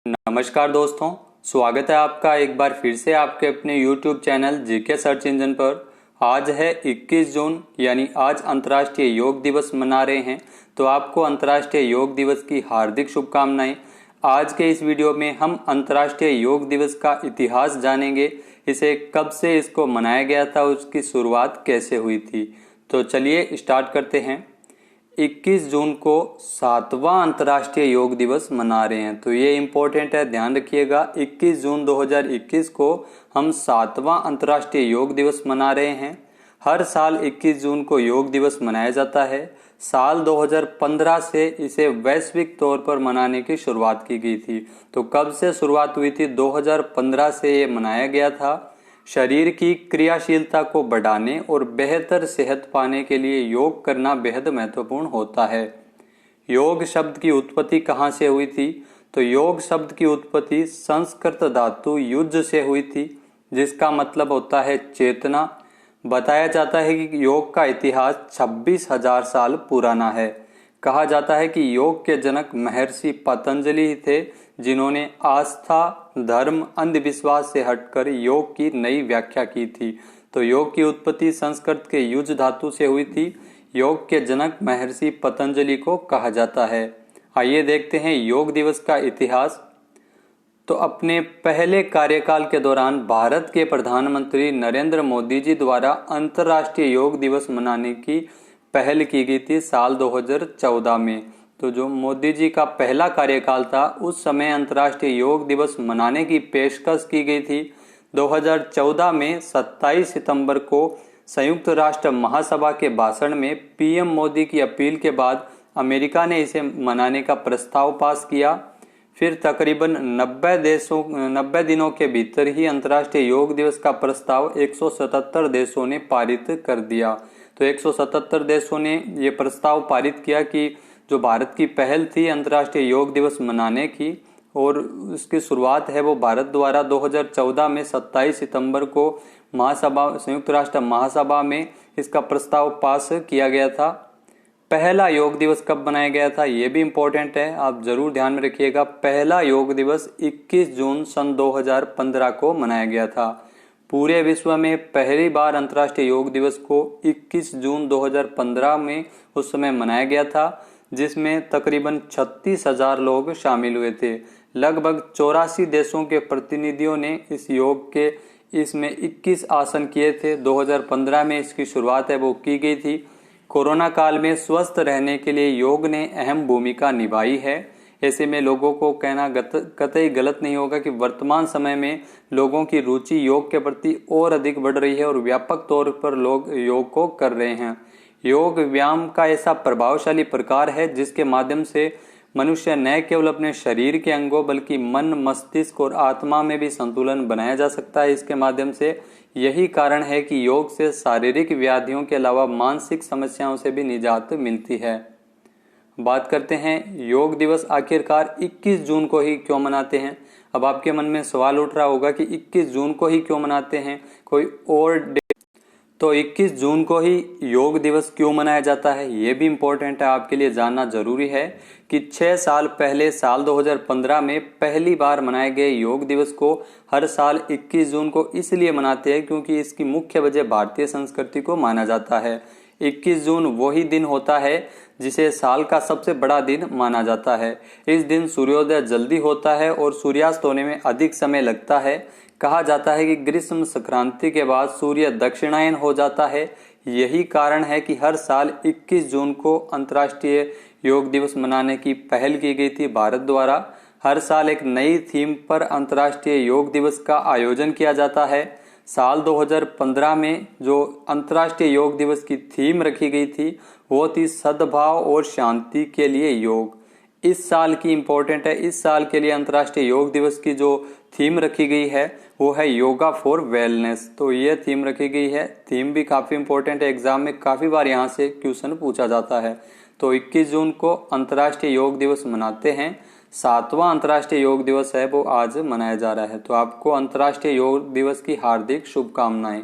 नमस्कार दोस्तों, स्वागत है आपका एक बार फिर से आपके अपने YouTube channel GK search engine पर। आज है 21 जून यानी आज अंतर्राष्ट्रीय योग दिवस मना रहे हैं, तो आपको अंतर्राष्ट्रीय योग दिवस की हार्दिक शुभकामनाएं। आज के इस वीडियो में हम अंतर्राष्ट्रीय योग दिवस का इतिहास जानेंगे, इसे कब से इसको मनाया गया था, उसकी शुरुआत कैसे हुई थी। तो चलिए स्टार्ट करते हैं। 21 जून को 7वां अंतर्राष्ट्रीय योग दिवस मना रहे हैं, तो ये इम्पोर्टेंट है, ध्यान रखिएगा। 21 जून 2021 को हम 7वां अंतर्राष्ट्रीय योग दिवस मना रहे हैं। हर साल 21 जून को योग दिवस मनाया जाता है। साल 2015 से इसे वैश्विक तौर पर मनाने की शुरुआत की गई थी। तो कब से शुरुआत हुई थी? 2015 से ये मनाया गया था। शरीर की क्रियाशीलता को बढ़ाने और बेहतर सेहत पाने के लिए योग करना बेहद महत्वपूर्ण होता है। योग शब्द की उत्पत्ति कहाँ से हुई थी? तो योग शब्द की उत्पत्ति संस्कृत धातु युज से हुई थी, जिसका मतलब होता है चेतना। बताया जाता है कि योग का इतिहास 26,000 साल पुराना है। कहा जाता है कि योग के जनक महर्षि पतंजलि ही थे, जिन्होंने आस्था, धर्म, अंधविश्वास से हटकर योग की नई व्याख्या की थी। तो योग की उत्पत्ति संस्कृत के युज धातु से हुई थी। योग के जनक महर्षि पतंजलि को कहा जाता है। आइए देखते हैं योग दिवस का इतिहास। तो अपने पहले कार्यकाल के दौरान भारत के प्रधानमंत्री नरेंद्र मोदी जी द्वारा अंतर्राष्ट्रीय योग दिवस मनाने की पहल की गई थी साल 2014 में। तो जो मोदी जी का पहला कार्यकाल था, उस समय अंतर्राष्ट्रीय योग दिवस मनाने की पेशकश की गई थी। 2014 में 27 सितंबर को संयुक्त राष्ट्र महासभा के भाषण में पीएम मोदी की अपील के बाद अमेरिका ने इसे मनाने का प्रस्ताव पास किया। फिर तकरीबन 90 दिनों के भीतर ही अंतर्राष्ट्रीय योग दिवस का प्रस्ताव 177 देशों ने पारित कर दिया। तो 177 देशों ने ये प्रस्ताव पारित किया कि जो भारत की पहल थी अंतर्राष्ट्रीय योग दिवस मनाने की, और उसकी शुरुआत है वो भारत द्वारा 2014 में 27 सितंबर को संयुक्त राष्ट्र महासभा में इसका प्रस्ताव पास किया गया था। पहला योग दिवस कब मनाया गया था, ये भी इम्पोर्टेंट है, आप जरूर ध्यान में रखिएगा। पहला योग दिवस 21 जून सन 2015 को मनाया गया था। पूरे विश्व में पहली बार अंतर्राष्ट्रीय योग दिवस को 21 जून 2015 में उस समय मनाया गया था, जिसमें तकरीबन 36,000 लोग शामिल हुए थे। लगभग 84 देशों के प्रतिनिधियों ने इस योग के इसमें 21 आसन किए थे। 2015 में इसकी शुरुआत है वो की गई थी। कोरोना काल में स्वस्थ रहने के लिए योग ने अहम भूमिका निभाई है। ऐसे में लोगों को कहना कतई गलत नहीं होगा कि वर्तमान समय में लोगों की रुचि योग के प्रति और अधिक बढ़ रही है और व्यापक तौर पर लोग योग को कर रहे हैं। योग व्यायाम का ऐसा प्रभावशाली प्रकार है जिसके माध्यम से मनुष्य न केवल अपने शरीर के अंगों बल्कि मन, मस्तिष्क और आत्मा में भी संतुलन बनाया जा सकता है इसके माध्यम से। यही कारण है कि योग से शारीरिक व्याधियों के अलावा मानसिक समस्याओं से भी निजात मिलती है। बात करते हैं योग दिवस आखिरकार 21 जून को ही क्यों मनाते हैं। अब आपके मन में सवाल उठ रहा होगा कि 21 जून को ही क्यों मनाते हैं, कोई और तो 21 जून को ही योग दिवस क्यों मनाया जाता है, ये भी इम्पोर्टेंट है, आपके लिए जानना जरूरी है कि 6 साल पहले साल 2015 में पहली बार मनाए गए योग दिवस को हर साल 21 जून को इसलिए मनाते हैं क्योंकि इसकी मुख्य वजह भारतीय संस्कृति को माना जाता है। 21 जून वही दिन होता है जिसे साल का सबसे बड़ा दिन माना जाता है। इस दिन सूर्योदय जल्दी होता है और सूर्यास्त होने में अधिक समय लगता है। कहा जाता है कि ग्रीष्म संक्रांति के बाद सूर्य दक्षिणायन हो जाता है। यही कारण है कि हर साल 21 जून को अंतर्राष्ट्रीय योग दिवस मनाने की पहल की गई थी भारत द्वारा। हर साल एक नई थीम पर अंतर्राष्ट्रीय योग दिवस का आयोजन किया जाता है। साल 2015 में जो अंतर्राष्ट्रीय योग दिवस की थीम रखी गई थी वो थी सद्भाव और शांति के लिए योग। इस साल की इम्पोर्टेंट है, इस साल के लिए अंतर्राष्ट्रीय योग दिवस की जो थीम रखी गई है वो है योगा फॉर वेलनेस। तो ये थीम रखी गई है, थीम भी काफी इम्पोर्टेंट है, एग्जाम में काफी बार यहाँ से क्वेश्चन पूछा जाता है। तो 21 जून को अंतर्राष्ट्रीय योग दिवस मनाते हैं। 7वां अंतर्राष्ट्रीय योग दिवस है वो आज मनाया जा रहा है। तो आपको अंतर्राष्ट्रीय योग दिवस की हार्दिक शुभकामनाएं।